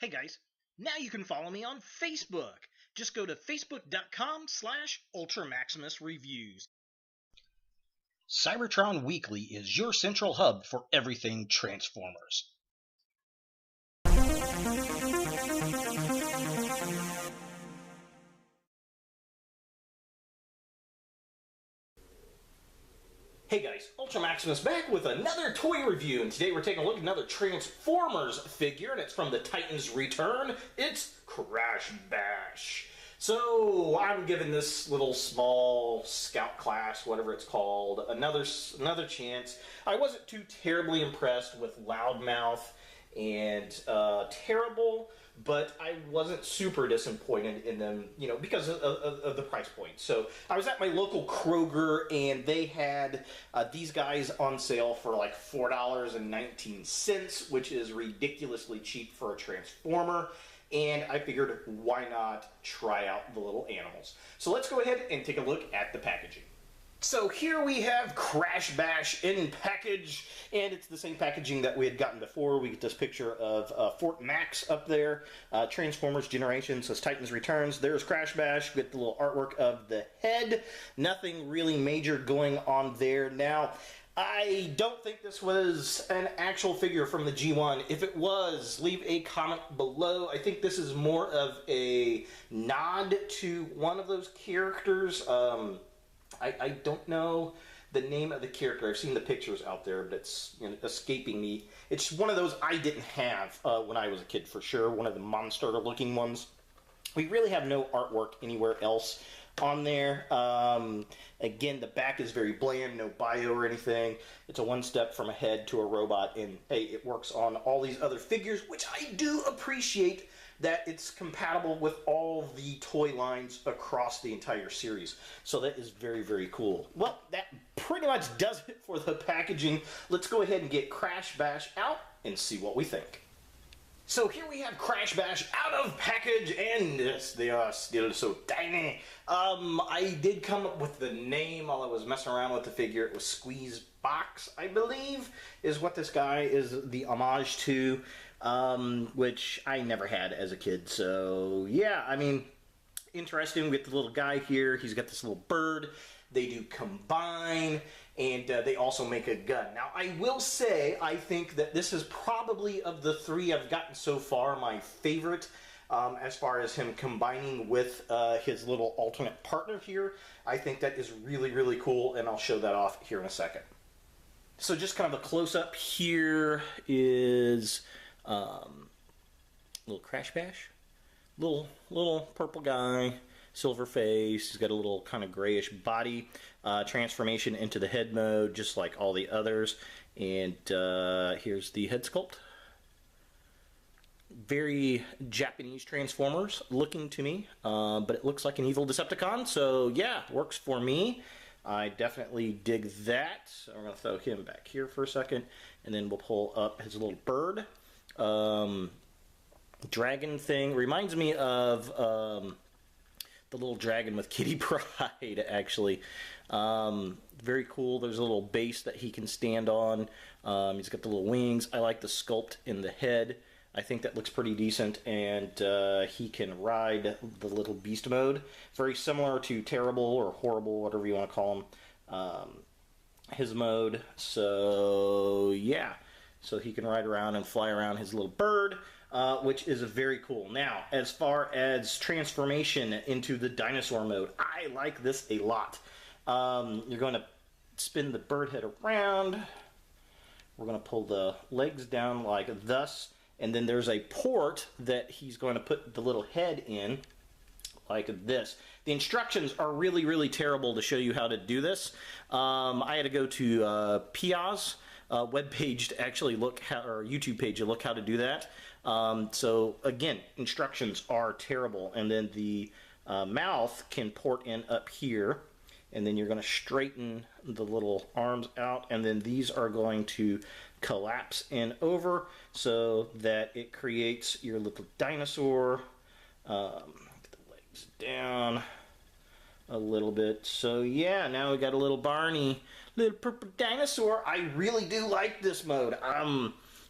Hey guys, now you can follow me on Facebook. Just go to facebook.com/UltraMaximusReviews. Cybertron Weekly is your central hub for everything Transformers. Hey guys, Ultra Maximus back with another toy review, and today we're taking a look at another Transformers figure, and it's from the Titans Return. It's Crashbash. So I'm giving this little small scout class, whatever it's called, another chance. I wasn't too terribly impressed with Loudmouth and Terrible, but I wasn't super disappointed in them, you know, because of the price point. So I was at my local Kroger, and they had these guys on sale for like $4.19, which is ridiculously cheap for a Transformer. And I figured, why not try out the little animals? So let's go ahead and take a look at the packaging. So here we have Crashbash in package, and it's the same packaging that we had gotten before. We get this picture of Fort Max up there, Transformers Generations, says Titans Returns. There's Crashbash, get the little artwork of the head. Nothing really major going on there. Now, I don't think this was an actual figure from the G1. If it was, leave a comment below. I think this is more of a nod to one of those characters. I don't know the name of the character. I've seen the pictures out there, but it's, you know, escaping me. It's one of those I didn't have when I was a kid, for sure. One of the monster-looking ones. We really have no artwork anywhere else on there. Again, the back is very bland, no bio or anything. It's a one step from a head to a robot, and hey, it works on all these other figures, which I do appreciate that it's compatible with all the toy lines across the entire series. So that is very, very cool. Well, that pretty much does it for the packaging. Let's go ahead and get Crashbash out and see what we think. So here we have Crashbash out of package, and yes, they are still so tiny. I did come up with the name while I was messing around with the figure. It was Squeeze Box, I believe, is what this guy is the homage to, which I never had as a kid. So yeah, I mean, interesting. We get the little guy here. He's got this little bird. They do combine, and they also make a gun. Now, I will say, I think that this is probably, of the three I've gotten so far, my favorite, as far as him combining with his little alternate partner here. I think that is really, really cool, and I'll show that off here in a second. So just kind of a close-up here is little Crashbash, little purple guy, silver face. He's got a little kind of grayish body, transformation into the head mode, just like all the others. And here's the head sculpt. Very Japanese Transformers looking to me, but it looks like an evil Decepticon. So yeah, works for me. I definitely dig that. So I'm going to throw him back here for a second, and then we'll pull up his little bird. Dragon thing reminds me of the little dragon with Kitty Pryde, actually. Very cool. There's a little base that he can stand on. He's got the little wings. I like the sculpt in the head. I think that looks pretty decent, and he can ride the little beast mode. Very similar to Terrible or Horrible, whatever you want to call him. His mode. So yeah, so he can ride around and fly around his little bird, which is very cool. Now, as far as transformation into the dinosaur mode, I like this a lot. You're going to spin the bird head around. We're going to pull the legs down like thus, and then there's a port that he's going to put the little head in like this. The instructions are really, really terrible to show you how to do this. I had to go to Pia's webpage to actually look how, or YouTube page to look how to do that. So again, instructions are terrible, and then the mouth can port in up here, and then you're going to straighten the little arms out, and then these are going to collapse in over so that it creates your little dinosaur. Get the legs down a little bit. So yeah, now we got a little Barney, little purple dinosaur. I really do like this mode.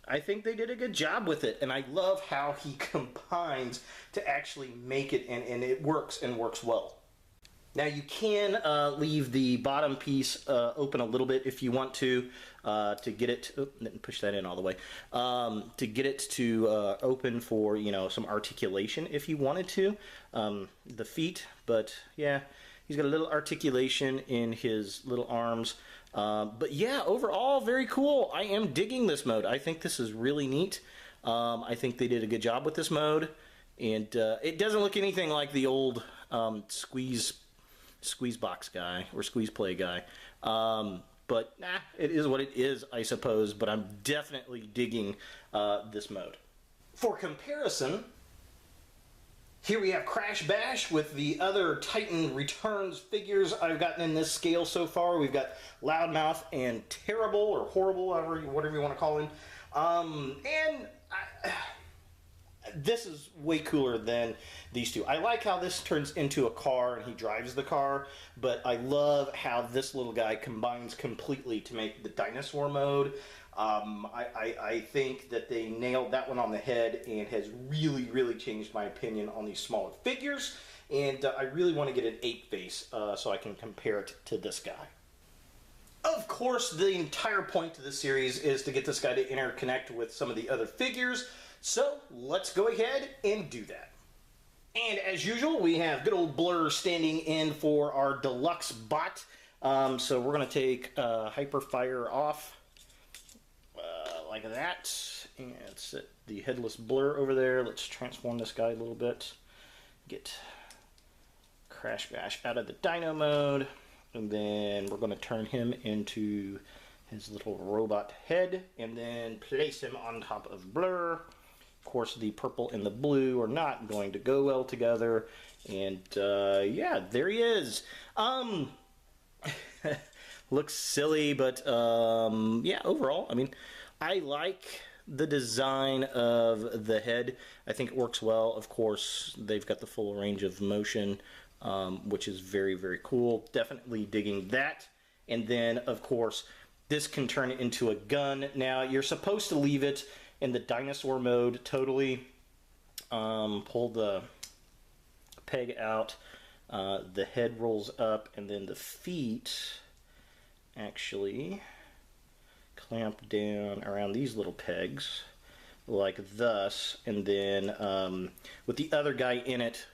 I think they did a good job with it, and I love how he combines to actually make it, and it works and works well. Now you can leave the bottom piece open a little bit if you want to get it. Oh, didn't push that in all the way. To get it to open for some articulation if you wanted to. The feet, but yeah, he's got a little articulation in his little arms. But yeah, overall very cool. I am digging this mode. I think this is really neat. I think they did a good job with this mode, and it doesn't look anything like the old squeeze box guy or squeeze play guy, but it is what it is, I suppose. But I'm definitely digging this mode. For comparison, here we have Crashbash with the other Titan Returns figures I've gotten in this scale so far. We've got Loudmouth and Terrible, or Horrible, whatever you want to call him, this is way cooler than these two. I like how this turns into a car and he drives the car, but I love how this little guy combines completely to make the dinosaur mode. I think that they nailed that one on the head and has really, really changed my opinion on these smaller figures. And I really want to get an 8 face so I can compare it to this guy. Of course, the entire point of this series is to get this guy to interconnect with some of the other figures. So let's go ahead and do that. And as usual, we have good old Blur standing in for our deluxe bot. So we're going to take Hyperfire off like that, and set the headless Blur over there. Let's transform this guy a little bit. Get Crashbash out of the dino mode, and then we're going to turn him into his little robot head, and then place him on top of Blur. Of course, the purple and the blue are not going to go well together, and yeah, there he is. Looks silly, but yeah, overall, I mean, I like the design of the head. I think it works well. Of course, they've got the full range of motion, which is very, very cool. Definitely digging that. And then, of course, this can turn it into a gun. Now, you're supposed to leave it in the dinosaur mode totally. Pull the peg out, the head rolls up, and then the feet actually clamp down around these little pegs like thus, and then with the other guy in it,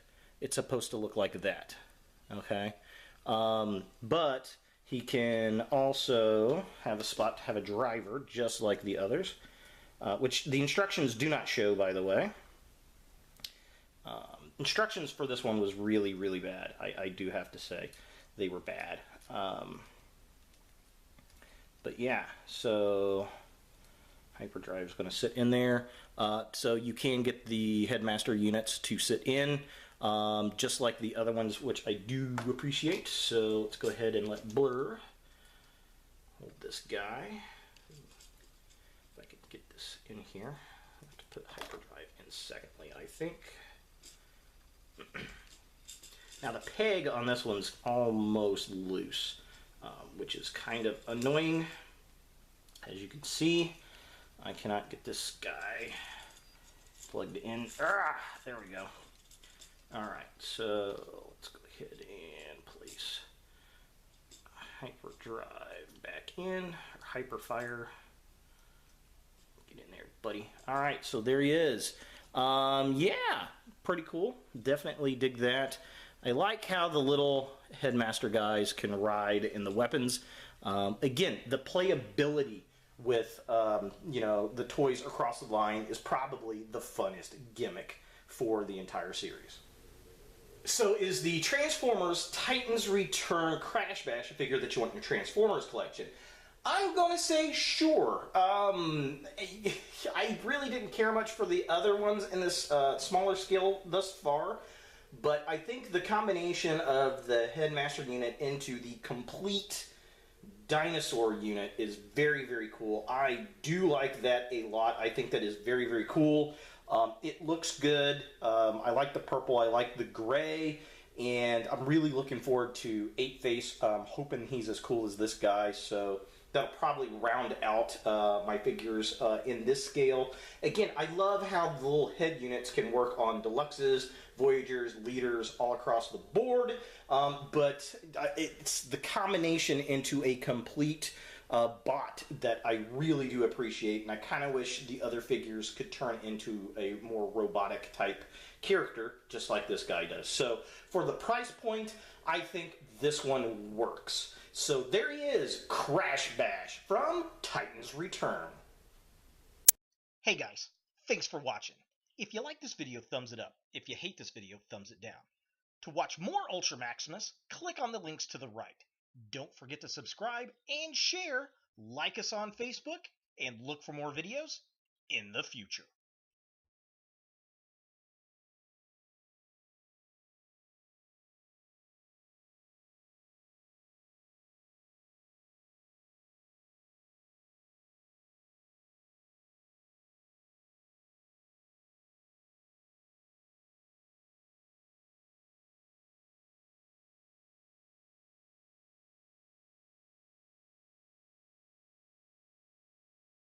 it's supposed to look like that. Okay, but he can also have a spot to have a driver just like the others, which the instructions do not show, by the way. Instructions for this one was really, really bad. I do have to say they were bad. But yeah, so hyperdrive is going to sit in there. So you can get the headmaster units to sit in, just like the other ones, which I do appreciate. So let's go ahead and let Blur hold this guy. If I could get this in here, I have to put hyperdrive in secondly, I think. Now the peg on this one's almost loose, which is kind of annoying. As you can see, I cannot get this guy plugged in. There we go. Alright, so let's go ahead and place hyperdrive back in, or hyperfire. Get in there, buddy. Alright, so there he is. Yeah, pretty cool. Definitely dig that. I like how the little headmaster guys can ride in the weapons. Again, the playability with the toys across the line is probably the funnest gimmick for the entire series. So is the Transformers Titans Return Crashbash a figure that you want in your Transformers collection? I'm going to say sure. I really didn't care much for the other ones in this smaller scale thus far, but I think the combination of the Headmaster unit into the complete dinosaur unit is very, very cool. I do like that a lot. I think that is very, very cool. It looks good. I like the purple. I like the gray. And I'm really looking forward to 8-Face. I'm hoping he's as cool as this guy. So that'll probably round out my figures in this scale. Again, I love how the little head units can work on Deluxes, Voyagers, Leaders, all across the board, but it's the combination into a complete bot that I really do appreciate, and I kind of wish the other figures could turn into a more robotic type character, just like this guy does. So for the price point, I think this one works. So there he is, Crashbash from Titan's Return. Hey guys, thanks for watching. If you like this video, thumbs it up. If you hate this video, thumbs it down. To watch more Ultra Maximus, click on the links to the right. Don't forget to subscribe and share, like us on Facebook, and look for more videos in the future.